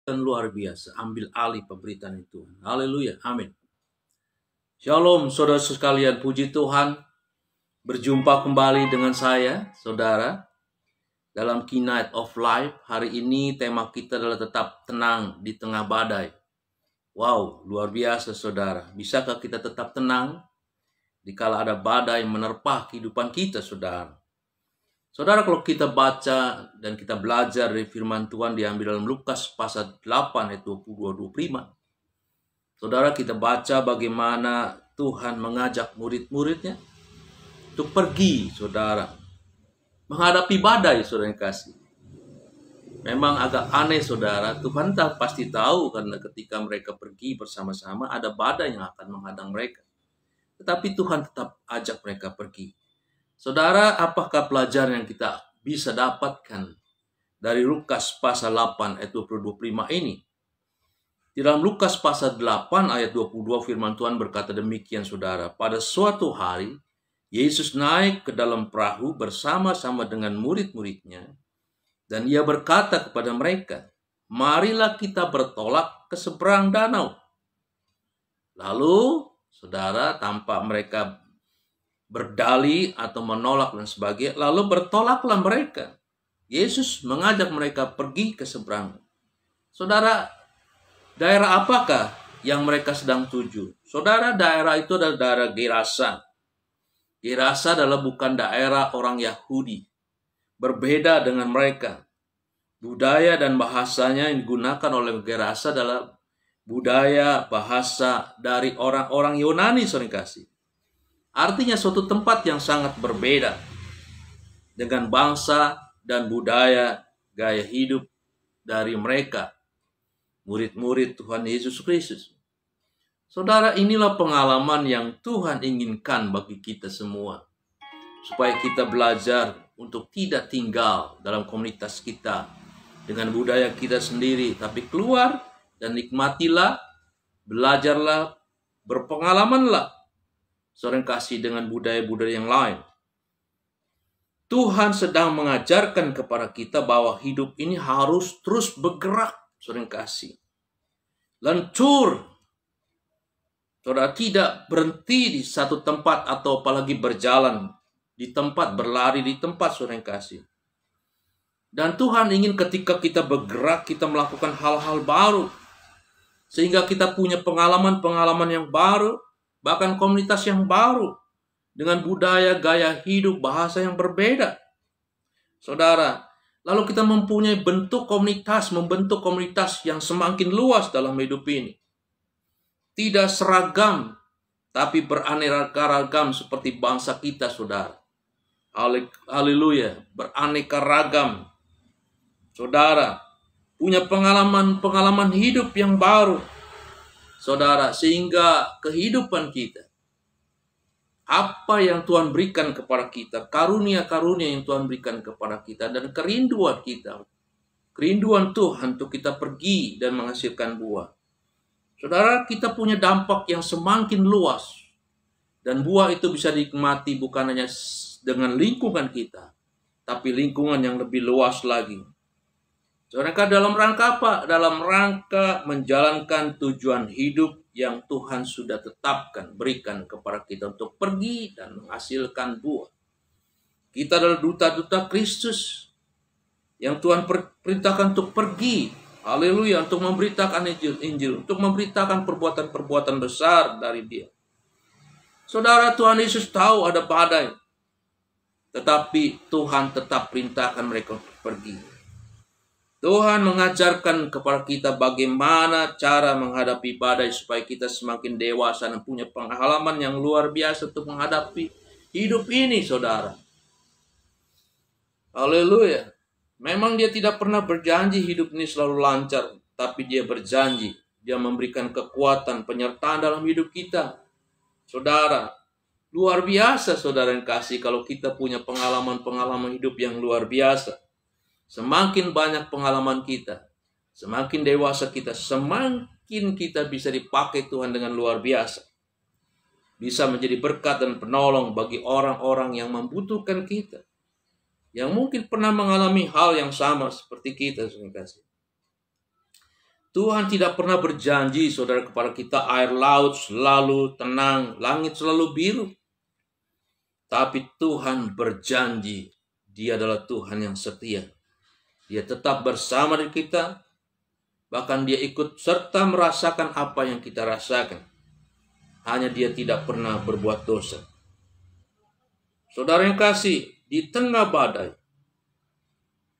dan luar biasa. Ambil alih pemberitaan itu. Haleluya. Amin. Shalom saudara sekalian. Puji Tuhan. Berjumpa kembali dengan saya, saudara. Dalam Key Night of Life. Hari ini tema kita adalah tetap tenang di tengah badai. Wow, luar biasa saudara. Bisakah kita tetap tenang dikala ada badai menerpa kehidupan kita, saudara? Saudara, kalau kita baca dan kita belajar dari firman Tuhan diambil dalam Lukas pasal 8 ayat 22-25. Saudara, kita baca bagaimana Tuhan mengajak murid-muridnya untuk pergi, saudara, menghadapi badai, saudara yang kasih. Memang agak aneh, saudara. Tuhan pasti tahu karena ketika mereka pergi bersama-sama ada badai yang akan menghadang mereka. Tetapi Tuhan tetap ajak mereka pergi. Saudara, apakah pelajaran yang kita bisa dapatkan dari Lukas pasal 8 ayat 22-25 ini? Di dalam Lukas pasal 8 ayat 22 firman Tuhan berkata demikian, saudara. Pada suatu hari, Yesus naik ke dalam perahu bersama-sama dengan murid-muridnya. Dan ia berkata kepada mereka, marilah kita bertolak ke seberang danau. Lalu, saudara, tampak mereka berdalih atau menolak dan sebagainya. Lalu bertolaklah mereka. Yesus mengajak mereka pergi ke seberang. Saudara, daerah apakah yang mereka sedang tuju? Saudara, daerah itu adalah daerah Gerasa. Gerasa adalah bukan daerah orang Yahudi. Berbeda dengan mereka. Budaya dan bahasanya yang digunakan oleh Gerasa adalah budaya bahasa dari orang-orang Yunani, saudara kasih. Artinya suatu tempat yang sangat berbeda dengan bangsa dan budaya gaya hidup dari mereka, murid-murid Tuhan Yesus Kristus. Saudara, inilah pengalaman yang Tuhan inginkan bagi kita semua. Supaya kita belajar untuk tidak tinggal dalam komunitas kita dengan budaya kita sendiri, tapi keluar dan nikmatilah, belajarlah, berpengalamanlah, saudara kasih, dengan budaya-budaya yang lain. Tuhan sedang mengajarkan kepada kita bahwa hidup ini harus terus bergerak, saudara kasih. Lentur. Saudara, tidak berhenti di satu tempat atau apalagi berjalan di tempat, berlari di tempat, saudara kasih. Dan Tuhan ingin ketika kita bergerak, kita melakukan hal-hal baru. Sehingga kita punya pengalaman-pengalaman yang baru, bahkan komunitas yang baru, dengan budaya, gaya hidup, bahasa yang berbeda. Saudara, lalu kita mempunyai membentuk komunitas yang semakin luas dalam hidup ini. Tidak seragam, tapi beraneka ragam seperti bangsa kita, saudara. Haleluya, beraneka ragam. Saudara, punya pengalaman hidup yang baru. Saudara, sehingga kehidupan kita, apa yang Tuhan berikan kepada kita, karunia-karunia yang Tuhan berikan kepada kita, dan kerinduan kita, kerinduan Tuhan untuk kita pergi dan menghasilkan buah. Saudara, kita punya dampak yang semakin luas, dan buah itu bisa dinikmati bukan hanya dengan lingkungan kita, tapi lingkungan yang lebih luas lagi. Saudara, dalam rangka apa? Dalam rangka menjalankan tujuan hidup yang Tuhan sudah tetapkan, berikan kepada kita untuk pergi dan menghasilkan buah. Kita adalah duta-duta Kristus yang Tuhan perintahkan untuk pergi. Haleluya, untuk memberitakan Injil, untuk memberitakan perbuatan-perbuatan besar dari Dia. Saudara, Tuhan Yesus tahu ada badai, tetapi Tuhan tetap perintahkan mereka untuk pergi. Tuhan mengajarkan kepada kita bagaimana cara menghadapi badai supaya kita semakin dewasa dan punya pengalaman yang luar biasa untuk menghadapi hidup ini, saudara. Haleluya. Memang Dia tidak pernah berjanji hidup ini selalu lancar, tapi Dia berjanji, Dia memberikan kekuatan, penyertaan dalam hidup kita. Saudara, luar biasa, saudara yang kasih, kalau kita punya pengalaman-pengalaman hidup yang luar biasa. Semakin banyak pengalaman kita, semakin dewasa kita, semakin kita bisa dipakai Tuhan dengan luar biasa. Bisa menjadi berkat dan penolong bagi orang-orang yang membutuhkan kita. Yang mungkin pernah mengalami hal yang sama seperti kita, saudara kasih. Tuhan tidak pernah berjanji, saudara, kepada kita air laut selalu tenang, langit selalu biru. Tapi Tuhan berjanji, Dia adalah Tuhan yang setia. Dia tetap bersama dengan kita, bahkan Dia ikut serta merasakan apa yang kita rasakan. Hanya Dia tidak pernah berbuat dosa. Saudara yang kasih, di tengah badai,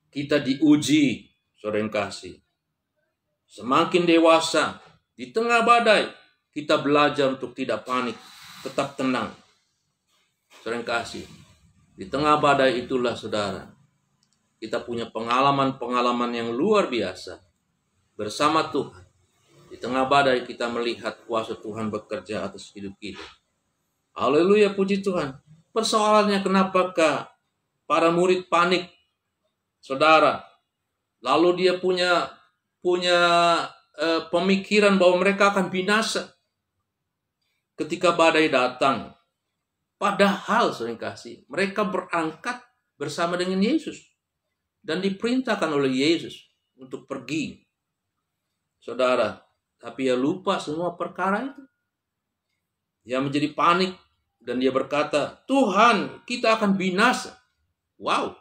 kita diuji, saudara yang kasih. Semakin dewasa, di tengah badai, kita belajar untuk tidak panik, tetap tenang. Saudara yang kasih, di tengah badai itulah, saudara, kita punya pengalaman-pengalaman yang luar biasa bersama Tuhan. Di tengah badai kita melihat kuasa Tuhan bekerja atas hidup kita. Haleluya, puji Tuhan. Persoalannya kenapakah para murid panik, saudara? Lalu dia punya pemikiran bahwa mereka akan binasa ketika badai datang. Padahal, saudara kasih, mereka berangkat bersama dengan Yesus dan diperintahkan oleh Yesus untuk pergi. Saudara, tapi dia lupa semua perkara itu. Dia menjadi panik dan dia berkata, Tuhan, kita akan binasa. Wow.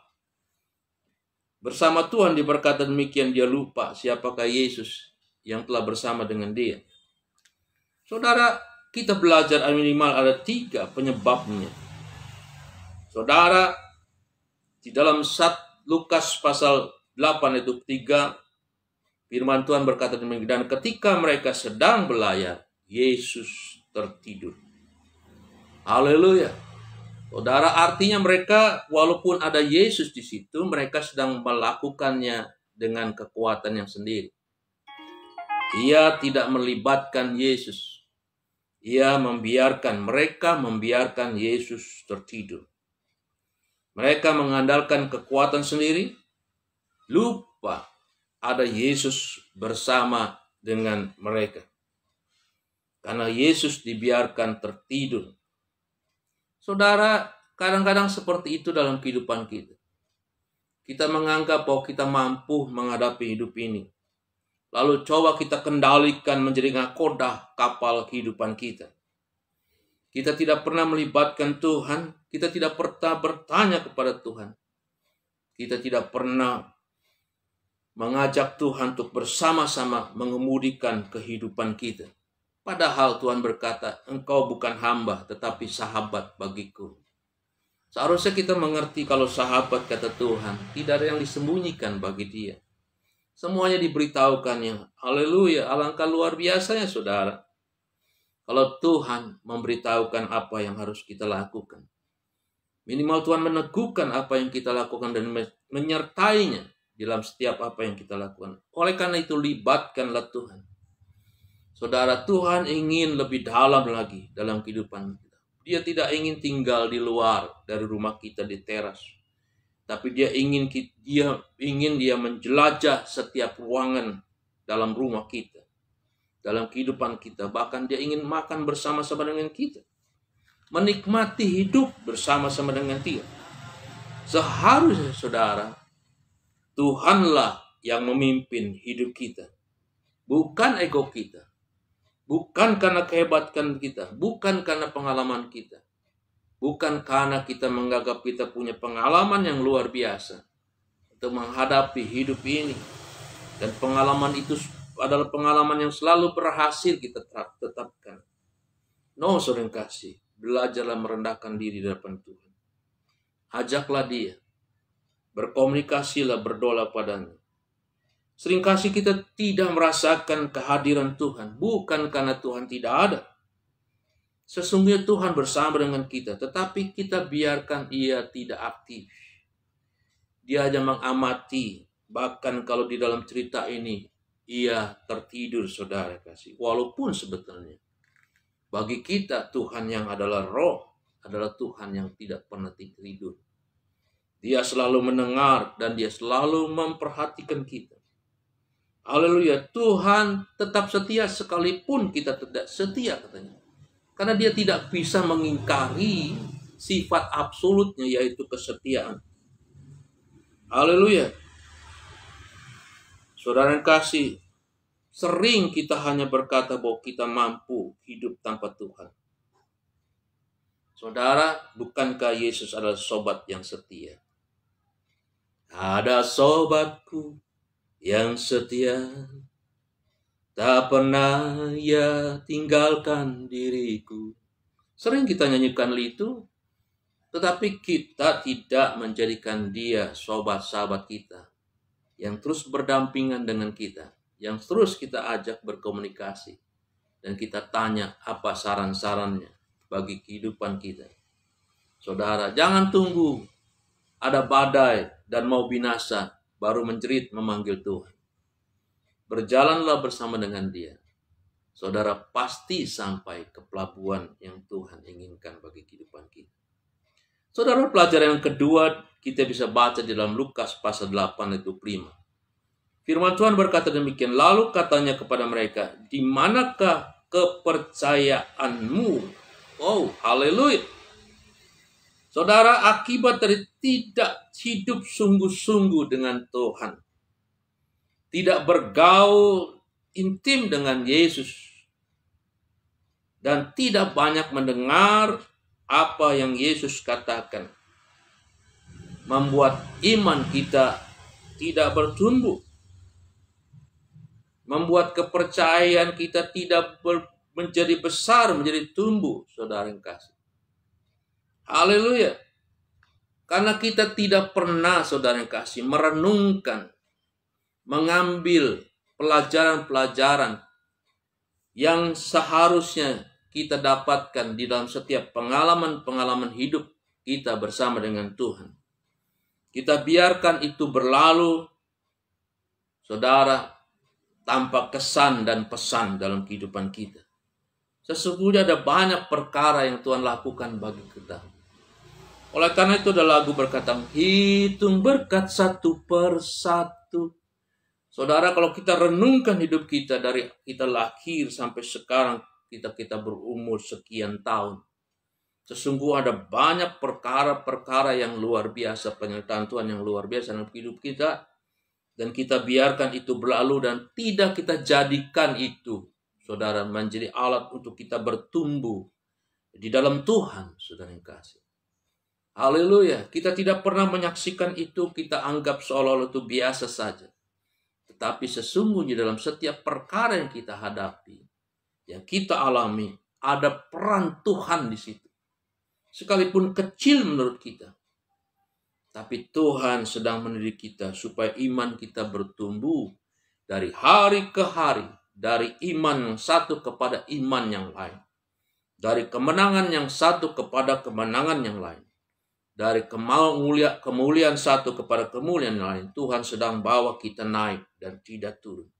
Bersama Tuhan dia berkata demikian, dia lupa siapakah Yesus yang telah bersama dengan dia. Saudara, kita belajar minimal ada 3 penyebabnya. Saudara, di dalam Lukas pasal 8 ayat 3, firman Tuhan berkata demikian, dan ketika mereka sedang berlayar, Yesus tertidur. Haleluya. Saudara, artinya mereka walaupun ada Yesus di situ, mereka sedang melakukannya dengan kekuatan yang sendiri. Ia tidak melibatkan Yesus. Mereka membiarkan Yesus tertidur. Mereka mengandalkan kekuatan sendiri, lupa ada Yesus bersama dengan mereka. Karena Yesus dibiarkan tertidur. Saudara, kadang-kadang seperti itu dalam kehidupan kita. Kita menganggap bahwa kita mampu menghadapi hidup ini. Lalu coba kita kendalikan menjadi nakoda kapal kehidupan kita. Kita tidak pernah melibatkan Tuhan. Kita tidak pernah bertanya kepada Tuhan. Kita tidak pernah mengajak Tuhan untuk bersama-sama mengemudikan kehidupan kita. Padahal Tuhan berkata, engkau bukan hamba tetapi sahabat bagiku. Seharusnya kita mengerti kalau sahabat, kata Tuhan, tidak ada yang disembunyikan bagi dia. Semuanya diberitahukannya. Haleluya, alangkah luar biasanya, saudara. Kalau Tuhan memberitahukan apa yang harus kita lakukan. Minimal Tuhan meneguhkan apa yang kita lakukan dan menyertainya dalam setiap apa yang kita lakukan. Oleh karena itu, libatkanlah Tuhan. Saudara, Tuhan ingin lebih dalam lagi dalam kehidupan kita. Dia tidak ingin tinggal di luar dari rumah kita di teras. Tapi dia ingin menjelajah setiap ruangan dalam rumah kita. Dalam kehidupan kita. Bahkan dia ingin makan bersama-sama dengan kita. Menikmati hidup bersama-sama dengan dia. Seharusnya, saudara, Tuhanlah yang memimpin hidup kita. Bukan ego kita. Bukan karena kehebatan kita, bukan karena pengalaman kita. Bukan karena kita menganggap kita punya pengalaman yang luar biasa untuk menghadapi hidup ini. Dan pengalaman itu adalah pengalaman yang selalu berhasil kita tetapkan. No, saudara kasih, belajarlah merendahkan diri di hadapan Tuhan. Ajaklah dia, berkomunikasilah, berdoa padanya. Seringkali kita tidak merasakan kehadiran Tuhan. Bukan karena Tuhan tidak ada. Sesungguhnya Tuhan bersama dengan kita. Tetapi kita biarkan ia tidak aktif. Dia hanya mengamati. Bahkan kalau di dalam cerita ini, ia tertidur, saudara kasih. Walaupun sebetulnya bagi kita Tuhan yang adalah roh adalah Tuhan yang tidak pernah tidur. Dia selalu mendengar dan dia selalu memperhatikan kita. Haleluya, Tuhan tetap setia sekalipun kita tidak setia, katanya. Karena dia tidak bisa mengingkari sifat absolutnya, yaitu kesetiaan. Haleluya. Saudara yang kasih, Sering kita hanya berkata bahwa kita mampu hidup tanpa Tuhan. Saudara, bukankah Yesus adalah sobat yang setia? Ada sobatku yang setia, tak pernah ia tinggalkan diriku. Sering kita nyanyikan itu, tetapi kita tidak menjadikan dia sobat-sahabat kita yang terus berdampingan dengan kita, yang terus kita ajak berkomunikasi, dan kita tanya apa saran-sarannya bagi kehidupan kita. Saudara, jangan tunggu ada badai dan mau binasa baru menjerit memanggil Tuhan. Berjalanlah bersama dengan dia. Saudara pasti sampai ke pelabuhan yang Tuhan inginkan bagi kehidupan kita. Saudara, pelajaran yang kedua kita bisa baca di dalam Lukas pasal 8 ayat 25. Firman Tuhan berkata demikian, lalu katanya kepada mereka, di manakah kepercayaanmu? Oh, haleluya. Saudara, akibat dari tidak hidup sungguh-sungguh dengan Tuhan, tidak bergaul intim dengan Yesus, dan tidak banyak mendengar apa yang Yesus katakan, membuat iman kita tidak bertumbuh, membuat kepercayaan kita tidak menjadi besar, menjadi tumbuh, saudara yang kasih. Haleluya. Karena kita tidak pernah, saudara yang kasih, merenungkan, mengambil pelajaran-pelajaran yang seharusnya kita dapatkan di dalam setiap pengalaman-pengalaman hidup kita bersama dengan Tuhan. Kita biarkan itu berlalu, saudara, tanpa kesan dan pesan dalam kehidupan kita. Sesungguhnya ada banyak perkara yang Tuhan lakukan bagi kita. Oleh karena itu ada lagu berkata, hitung berkat satu per satu. Saudara, kalau kita renungkan hidup kita dari kita lahir sampai sekarang, kita berumur sekian tahun. Sesungguhnya ada banyak perkara-perkara yang luar biasa, penyertaan Tuhan yang luar biasa dalam hidup kita. Dan kita biarkan itu berlalu dan tidak kita jadikan itu, saudara, menjadi alat untuk kita bertumbuh di dalam Tuhan, saudara yang kasih. Haleluya. Kita tidak pernah menyaksikan itu, kita anggap seolah-olah itu biasa saja. Tetapi sesungguhnya dalam setiap perkara yang kita hadapi, yang kita alami, ada peran Tuhan di situ. Sekalipun kecil menurut kita. Tapi Tuhan sedang mendidik kita supaya iman kita bertumbuh dari hari ke hari. Dari iman yang satu kepada iman yang lain. Dari kemenangan yang satu kepada kemenangan yang lain. Dari kemuliaan satu kepada kemuliaan yang lain. Tuhan sedang bawa kita naik dan tidak turun.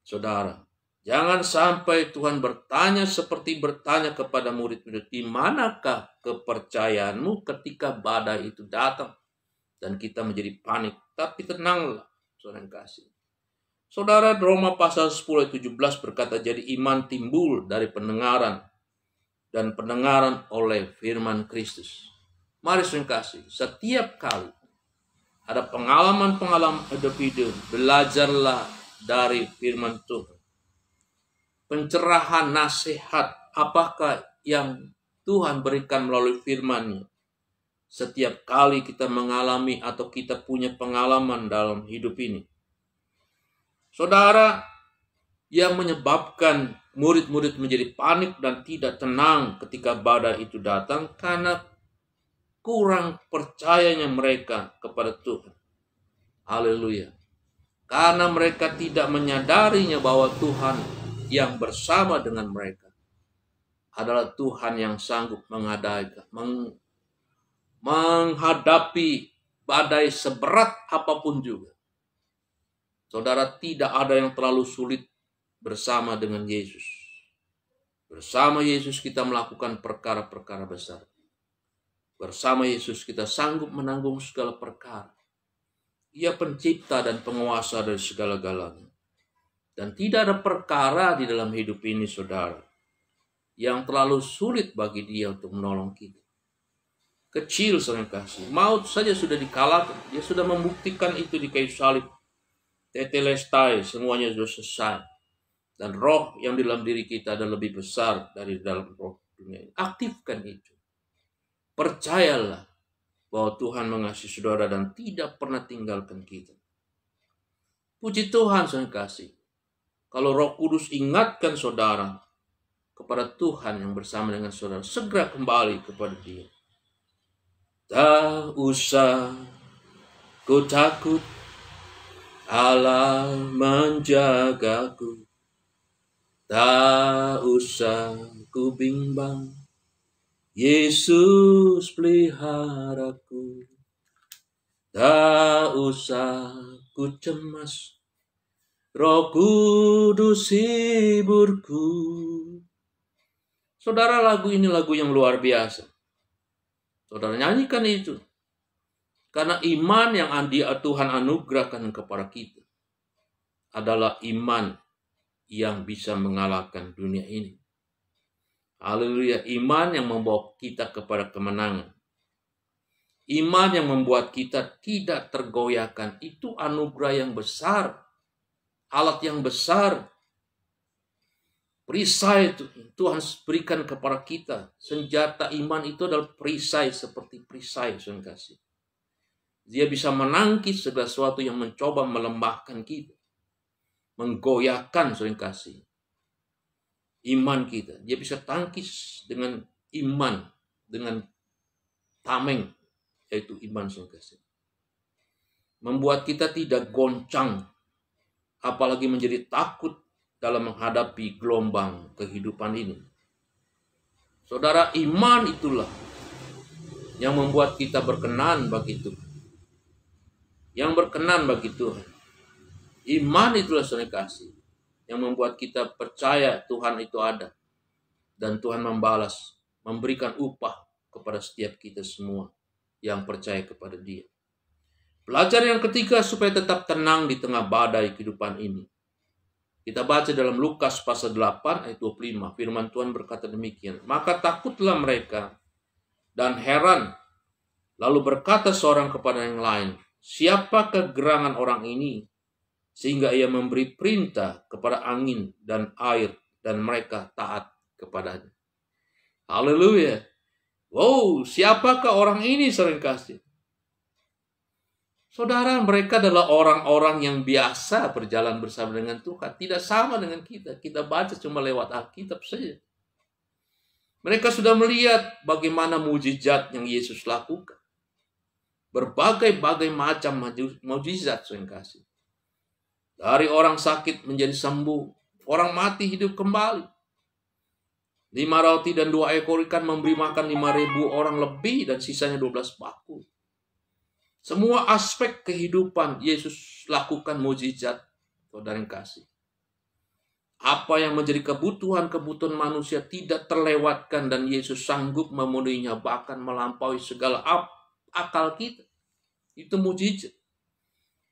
Saudara, jangan sampai Tuhan bertanya seperti bertanya kepada murid-murid, di manakah kepercayaanmu ketika badai itu datang dan kita menjadi panik? Tapi tenanglah, saudara yang kasih. Saudara, Roma pasal 10 ayat 17 berkata, jadi iman timbul dari pendengaran dan pendengaran oleh firman Kristus. Mari saudara yang kasih, setiap kali ada pengalaman-pengalaman hidup, belajarlah dari firman Tuhan. Pencerahan, nasihat, apakah yang Tuhan berikan melalui firman-Nya. Setiap kali kita mengalami atau kita punya pengalaman dalam hidup ini. Saudara, yang menyebabkan murid-murid menjadi panik dan tidak tenang ketika badai itu datang karena kurang percayanya mereka kepada Tuhan. Haleluya. Karena mereka tidak menyadarinya bahwa Tuhan yang bersama dengan mereka adalah Tuhan yang sanggup menghadapi badai seberat apapun juga. Saudara, tidak ada yang terlalu sulit bersama dengan Yesus. Bersama Yesus kita melakukan perkara-perkara besar. Bersama Yesus kita sanggup menanggung segala perkara. Ia pencipta dan penguasa dari segala-galanya. Dan tidak ada perkara di dalam hidup ini, saudara, yang terlalu sulit bagi dia untuk menolong kita. Kecil, saudara kasih. Maut saja sudah dikalahkan. Dia sudah membuktikan itu di kayu salib. Tetelestai, semuanya sudah selesai. Dan roh yang di dalam diri kita adalah lebih besar dari dalam roh dunia ini. Aktifkan itu. Percayalah bahwa Tuhan mengasihi saudara dan tidak pernah tinggalkan kita. Puji Tuhan, saudara kasih. Kalau Roh Kudus ingatkan saudara kepada Tuhan yang bersama dengan saudara, segera kembali kepada Dia. Tak usah ku takut, Allah menjagaku. Tak usah ku bimbang, Yesus peliharaku. Tak usah ku cemas, Roh Kudus hiburku. Saudara, lagu ini lagu yang luar biasa. Saudara nyanyikan itu. Karena iman yang Tuhan anugerahkan kepada kita adalah iman yang bisa mengalahkan dunia ini. Haleluya, iman yang membawa kita kepada kemenangan. Iman yang membuat kita tidak tergoyahkan. Itu anugerah yang besar. Alat yang besar. Perisai itu Tuhan berikan kepada kita. Senjata iman itu adalah perisai seperti perisai, Tuhan kasih. Dia bisa menangkis segala sesuatu yang mencoba melemahkan kita. Menggoyahkan, Tuhan kasih. Iman kita. Dia bisa tangkis dengan iman. Dengan tameng. Yaitu iman, Tuhan kasih. Membuat kita tidak goncang. Apalagi menjadi takut dalam menghadapi gelombang kehidupan ini. Saudara, iman itulah yang membuat kita berkenan bagi Tuhan. Yang berkenan bagi Tuhan. Iman itulah, saudara kasih, yang membuat kita percaya Tuhan itu ada. Dan Tuhan membalas, memberikan upah kepada setiap kita semua yang percaya kepada Dia. Pelajaran yang ketiga supaya tetap tenang di tengah badai kehidupan ini. Kita baca dalam Lukas pasal 8 ayat 25. Firman Tuhan berkata demikian. Maka takutlah mereka dan heran. Lalu berkata seorang kepada yang lain, siapakah gerangan orang ini? Sehingga ia memberi perintah kepada angin dan air dan mereka taat kepadanya. Haleluya. Wow, siapakah orang ini, saudara kasih? Saudara, mereka adalah orang-orang yang biasa berjalan bersama dengan Tuhan. Tidak sama dengan kita. Kita baca cuma lewat Alkitab saja. Mereka sudah melihat bagaimana mujizat yang Yesus lakukan. Berbagai-bagai macam mujizat, saudara kasih. Dari orang sakit menjadi sembuh. Orang mati hidup kembali. 5 roti dan 2 ekor ikan memberi makan 5.000 orang lebih dan sisanya 12 bakul. Semua aspek kehidupan Yesus lakukan mujizat, saudara yang kasih. Apa yang menjadi kebutuhan-kebutuhan manusia tidak terlewatkan dan Yesus sanggup memenuhinya bahkan melampaui segala akal kita. Itu mujizat.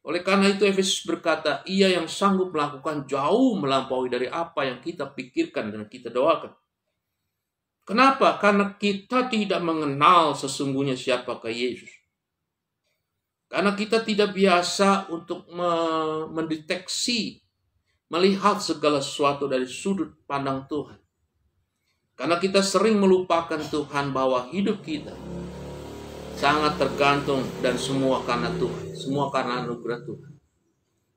Oleh karena itu Efesus berkata, Ia yang sanggup melakukan jauh melampaui dari apa yang kita pikirkan dan kita doakan. Kenapa? Karena kita tidak mengenal sesungguhnya siapakah Yesus. Karena kita tidak biasa untuk mendeteksi, melihat segala sesuatu dari sudut pandang Tuhan. Karena kita sering melupakan Tuhan bahwa hidup kita sangat tergantung dan semua karena Tuhan. Semua karena anugerah Tuhan.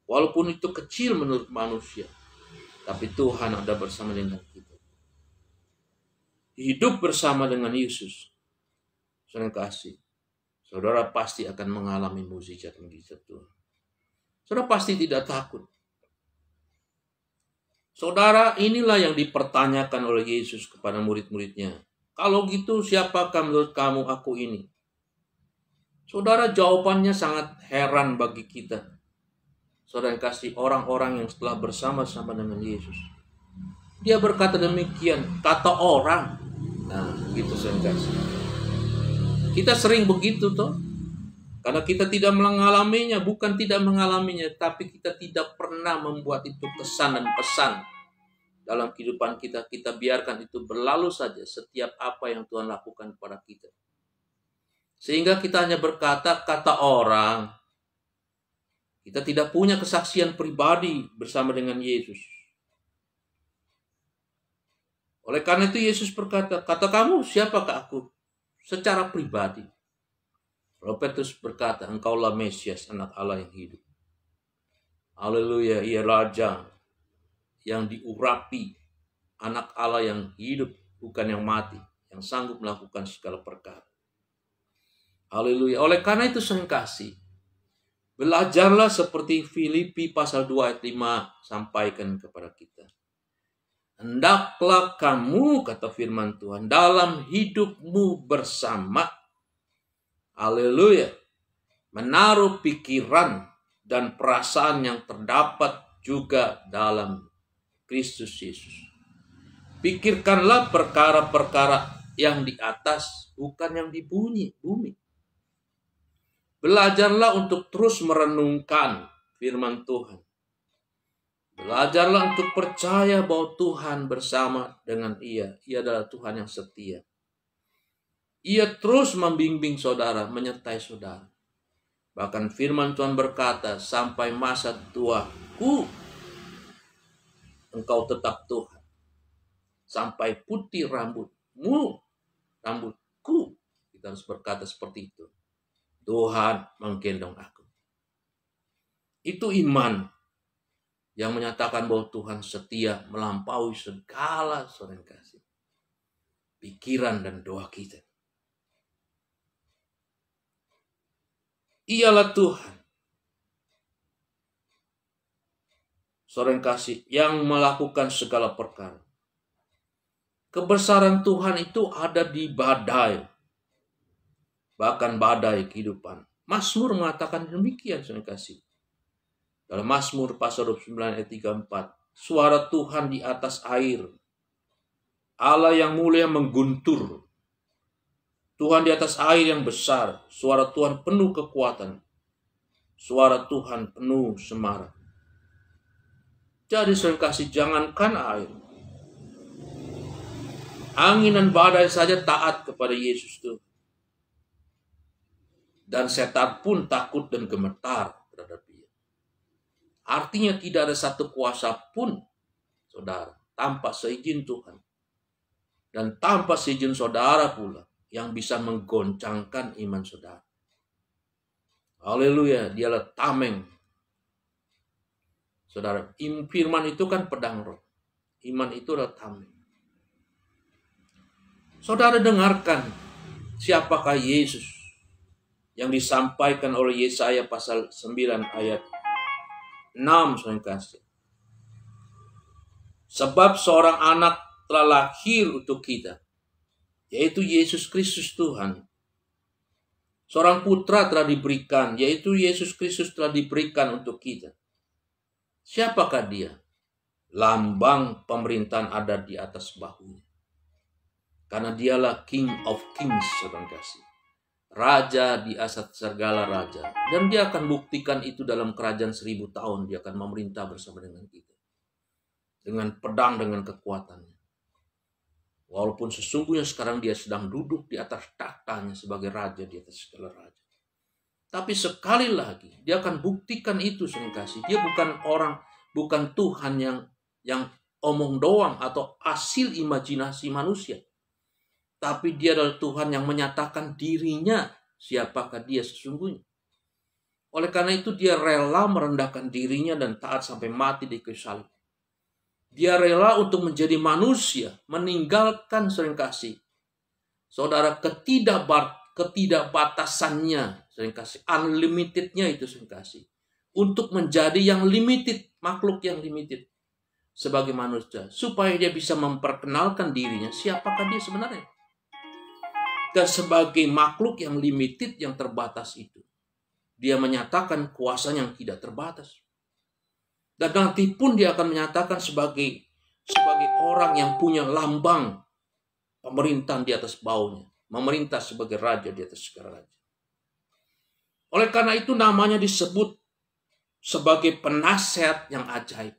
Walaupun itu kecil menurut manusia, tapi Tuhan ada bersama dengan kita. Hidup bersama dengan Yesus, saudara kasih. Saudara pasti akan mengalami mujizat-mujizat Tuhan. Saudara pasti tidak takut. Saudara, inilah yang dipertanyakan oleh Yesus kepada murid-muridnya. Kalau gitu, siapakah menurut kamu aku ini? Saudara, jawabannya sangat heran bagi kita. Saudara kasih, orang-orang yang setelah bersama-sama dengan Yesus. Dia berkata demikian, kata orang. Nah, gitu saudara kasih. Kita sering begitu toh. Karena kita tidak mengalaminya, bukan tidak mengalaminya, tapi kita tidak pernah membuat itu kesan dan pesan dalam kehidupan kita. Kita biarkan itu berlalu saja setiap apa yang Tuhan lakukan kepada kita. Sehingga kita hanya berkata, kata orang. Kita tidak punya kesaksian pribadi bersama dengan Yesus. Oleh karena itu Yesus berkata, kata kamu siapakah aku? Secara pribadi. Lalu Petrus berkata, engkaulah Mesias, anak Allah yang hidup. Haleluya, ia raja yang diurapi, anak Allah yang hidup, bukan yang mati, yang sanggup melakukan segala perkara. Haleluya. Oleh karena itu saya kasih, belajarlah seperti Filipi pasal 2 ayat 5 sampaikan kepada kita. Hendaklah kamu, kata firman Tuhan, dalam hidupmu bersama, haleluya, menaruh pikiran dan perasaan yang terdapat juga dalam Kristus Yesus. Pikirkanlah perkara-perkara yang di atas, bukan yang di bumi. Belajarlah untuk terus merenungkan firman Tuhan. Belajarlah untuk percaya bahwa Tuhan bersama dengan ia. Ia adalah Tuhan yang setia. Ia terus membimbing saudara, menyertai saudara. Bahkan firman Tuhan berkata, sampai masa tuaku, engkau tetap Tuhan. Sampai putih rambutmu, rambutku. Kita harus berkata seperti itu. Tuhan menggendong aku. Itu iman yang menyatakan bahwa Tuhan setia melampaui segala saudara kasih, pikiran dan doa kita. Ialah Tuhan, saudara kasih, yang melakukan segala perkara. Kebesaran Tuhan itu ada di badai, bahkan badai kehidupan. Mazmur mengatakan demikian, saudara kasih. Dalam Mazmur pasal 29 ayat 34. Suara Tuhan di atas air. Allah yang mulia mengguntur. Tuhan di atas air yang besar. Suara Tuhan penuh kekuatan. Suara Tuhan penuh semarak. Jadi saudara kasih, jangankan air. Angin dan badai saja taat kepada Yesus Tuhan. Dan setan pun takut dan gemetar terhadap Dia. Artinya tidak ada satu kuasa pun, saudara, tanpa seizin Tuhan. Dan tanpa seizin saudara pula, yang bisa menggoncangkan iman saudara. Haleluya, dialah tameng. Saudara, firman itu kan pedang roh. Iman itu adalah tameng. Saudara dengarkan, siapakah Yesus yang disampaikan oleh Yesaya pasal 9 ayat 6, saudara kasih. Sebab seorang anak telah lahir untuk kita, yaitu Yesus Kristus Tuhan. Seorang putra telah diberikan, yaitu Yesus Kristus telah diberikan untuk kita. Siapakah dia? Lambang pemerintahan ada di atas bahunya. Karena dialah King of Kings, saudara kasih. Raja di atas segala raja. Dan dia akan buktikan itu dalam kerajaan 1000 tahun. Dia akan memerintah bersama dengan kita. Dengan pedang, dengan kekuatannya. Walaupun sesungguhnya sekarang dia sedang duduk di atas tahtanya sebagai raja di atas segala raja. Tapi sekali lagi, dia akan buktikan itu, saudara kasih. Dia bukan orang, bukan Tuhan yang omong doang atau hasil imajinasi manusia. Tapi dia adalah Tuhan yang menyatakan dirinya, siapakah dia sesungguhnya. Oleh karena itu dia rela merendahkan dirinya dan taat sampai mati di kayu salib. Dia rela untuk menjadi manusia, meninggalkan saudara kasih. Saudara, ketidakbatasannya, saudara kasih, unlimitednya itu saudara kasih. Untuk menjadi yang limited, makhluk yang limited sebagai manusia. Supaya dia bisa memperkenalkan dirinya, siapakah dia sebenarnya. Dan sebagai makhluk yang limited, yang terbatas itu, dia menyatakan kuasa yang tidak terbatas. Dan nanti pun dia akan menyatakan sebagai orang yang punya lambang pemerintahan di atas baunya. Memerintah sebagai raja di atas segala raja. Oleh karena itu namanya disebut sebagai penasehat yang ajaib.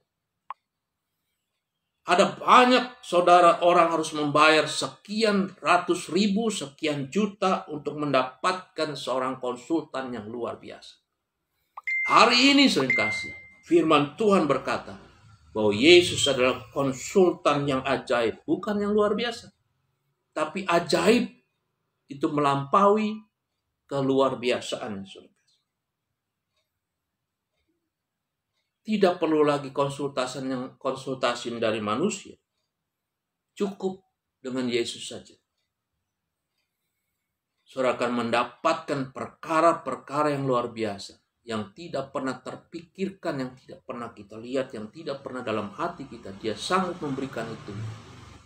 Ada banyak saudara orang harus membayar sekian ratus ribu, sekian juta untuk mendapatkan seorang konsultan yang luar biasa. Hari ini saudara kasih, firman Tuhan berkata, bahwa Yesus adalah konsultan yang ajaib, bukan yang luar biasa. Tapi ajaib itu melampaui keluar biasaan. Tidak perlu lagi konsultasi dari manusia. Cukup dengan Yesus saja. Saudara akan mendapatkan perkara-perkara yang luar biasa, yang tidak pernah terpikirkan, yang tidak pernah kita lihat, yang tidak pernah dalam hati kita. Dia sanggup memberikan itu,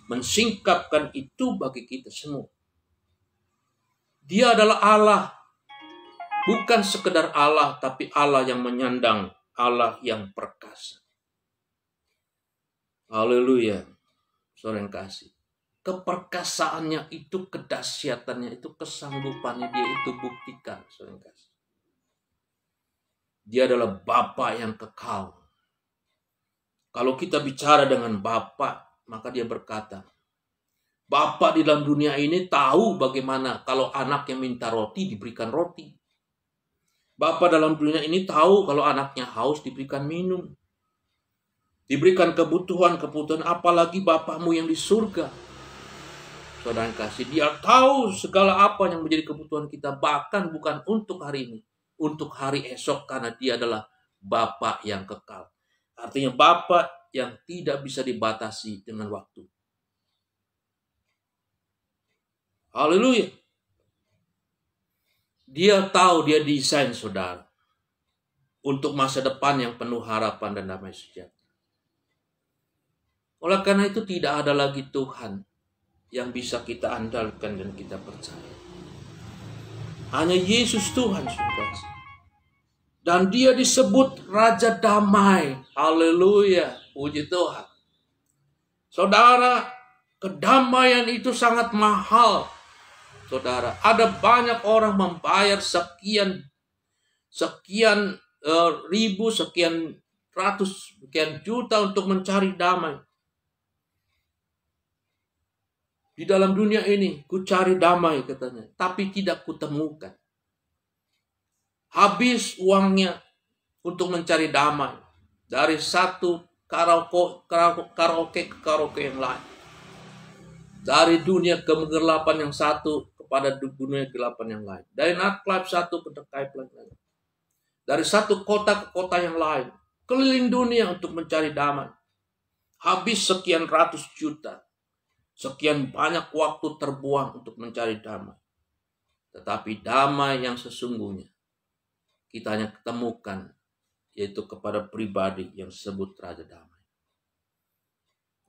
mensingkapkan itu bagi kita semua. Dia adalah Allah, bukan sekedar Allah, tapi Allah yang menyandang, Allah yang perkasa. Haleluya, saudara yang kasih. Keperkasaannya itu, kedahsyatannya itu, kesanggupannya dia itu buktikan, saudara yang kasih. Dia adalah Bapa yang kekal. Kalau kita bicara dengan Bapa, maka dia berkata, Bapa di dalam dunia ini tahu bagaimana kalau anaknya minta roti, diberikan roti. Bapa dalam dunia ini tahu kalau anaknya haus, diberikan minum. Diberikan kebutuhan, apalagi Bapamu yang di surga. Saudara yang kasih, dia tahu segala apa yang menjadi kebutuhan kita, bahkan bukan untuk hari ini, untuk hari esok, karena dia adalah Bapa yang kekal. Artinya Bapa yang tidak bisa dibatasi dengan waktu. Haleluya. Dia tahu, dia desain saudara untuk masa depan yang penuh harapan dan damai sejahtera. Oleh karena itu tidak ada lagi Tuhan yang bisa kita andalkan dan kita percaya. Hanya Yesus Tuhan, saudara. Dan dia disebut Raja Damai. Haleluya, puji Tuhan. Saudara, kedamaian itu sangat mahal. Saudara, ada banyak orang membayar sekian ribu, sekian ratus, sekian juta untuk mencari damai. Di dalam dunia ini, ku cari damai katanya, tapi tidak kutemukan. Habis uangnya untuk mencari damai. Dari satu karaoke ke karaoke yang lain. Dari dunia kegelapan yang satu kepada dunia kegelapan yang lain. Dari nightclub satu ke nightclub lain. Dari satu kota ke kota yang lain. Keliling dunia untuk mencari damai. Habis sekian ratus juta. Sekian banyak waktu terbuang untuk mencari damai. Tetapi damai yang sesungguhnya kita hanya ketemukan, yaitu kepada pribadi yang disebut Raja Damai.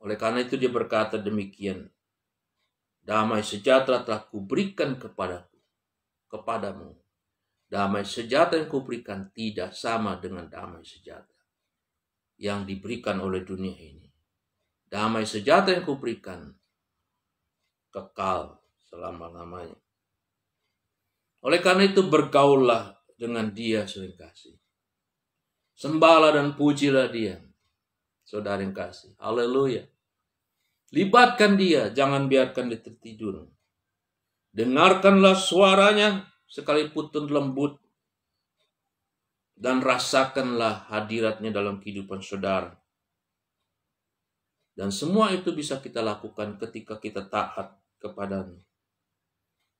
Oleh karena itu dia berkata demikian, damai sejahtera telah kuberikan kepadamu. Damai sejahtera yang kuberikan tidak sama dengan damai sejahtera yang diberikan oleh dunia ini. Damai sejahtera yang kuberikan kekal selama-lamanya. Oleh karena itu bergaullah dengan dia, saudara yang kasih. Sembahlah dan pujilah dia, saudara yang kasih. Haleluya. Libatkan dia, jangan biarkan dia tertidur. Dengarkanlah suaranya sekalipun lembut, dan rasakanlah hadiratnya dalam kehidupan saudara. Dan semua itu bisa kita lakukan ketika kita taat kepadanya.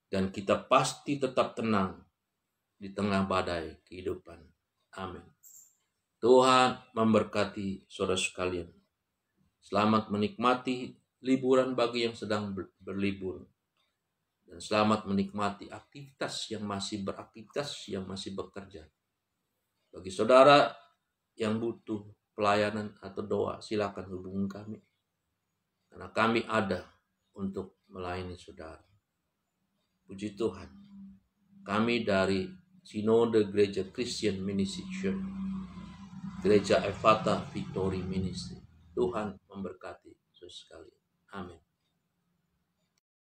Dan kita pasti tetap tenang di tengah badai kehidupan. Amin. Tuhan memberkati saudara sekalian. Selamat menikmati liburan bagi yang sedang berlibur. Dan selamat menikmati aktivitas yang masih beraktivitas, yang masih bekerja. Bagi saudara yang butuh pelayanan atau doa, silakan hubungi kami. Karena kami ada untuk melayani saudara. Puji Tuhan. Kami dari Sinode Gereja Christian Ministry Church, Gereja Ephata Victory Ministry. Tuhan memberkati saudara sekalian. Amin.